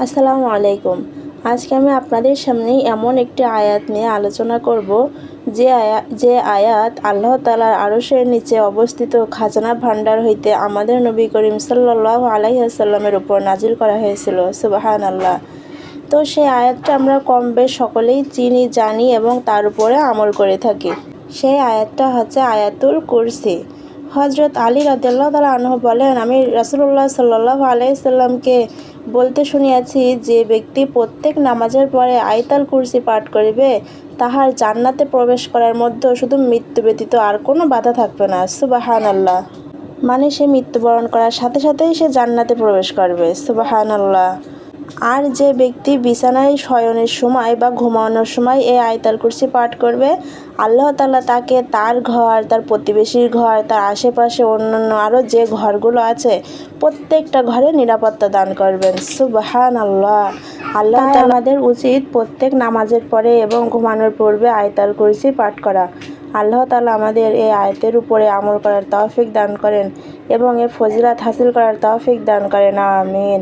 আসসালামু আলাইকুম। আজকে আমি আপনাদের সামনে এমন একটি আয়াত নিয়ে আলোচনা করব যে আয়াত আল্লাহ তাআলার আরশের নিচে অবস্থিত খাজানা ভাণ্ডার হইতে আমাদের নবী করিম সাল্লাল্লাহু আলাইহি ওয়াসাল্লামের উপর নাজিল করা হয়েছিল। সুবহানাল্লাহ। তো সেই আয়াতটা আমরা কম বেশ সকলেই চিনি, জানি এবং তার উপরে আমল করে থাকি। সেই আয়াতটা হচ্ছে আয়াতুল কুরসি। হযরত আলী রাদিয়াল্লাহু তাআলা আনহু বলেন, আমি রাসূলুল্লাহ সাল্লাল্লাহু আলাইহি সাল্লামকে বলতে শুনিয়াছি, যে ব্যক্তি প্রত্যেক নামাজের পরে আয়াতুল কুরসি পাঠ করিবে, তাহার জান্নাতে প্রবেশ করার মধ্যে শুধু মৃত্যু ব্যতীত আর কোনো বাধা থাকবে না। সুবহানাল্লাহ। মানে সে মৃত্যুবরণ করার সাথে সাথেই সে জান্নাতে প্রবেশ করবে। সুবহানাল্লাহ। আর যে ব্যক্তি বিছানায় শয়নের সময় বা ঘুমানোর সময় এই আয়াতুল কুরসি পাঠ করবে, আল্লাহ তাআলা তাকে তার ঘর, তার প্রতিবেশীর ঘর, তার আশেপাশে অন্যান্য আরও যে ঘরগুলো আছে প্রত্যেকটা ঘরে নিরাপত্তা দান করবেন। সুবহানাল্লাহ। আল্লাহ তাআলা আমাদের উচিত প্রত্যেক নামাজের পরে এবং ঘুমানোর পূর্বে আয়াতুল কুরসি পাঠ করা। আল্লাহ তাআলা আমাদের এই আয়াতের উপরে আমল করার তৌফিক দান করেন এবং এর ফজিলত হাসিল করার তৌফিক দান করেন। আমিন।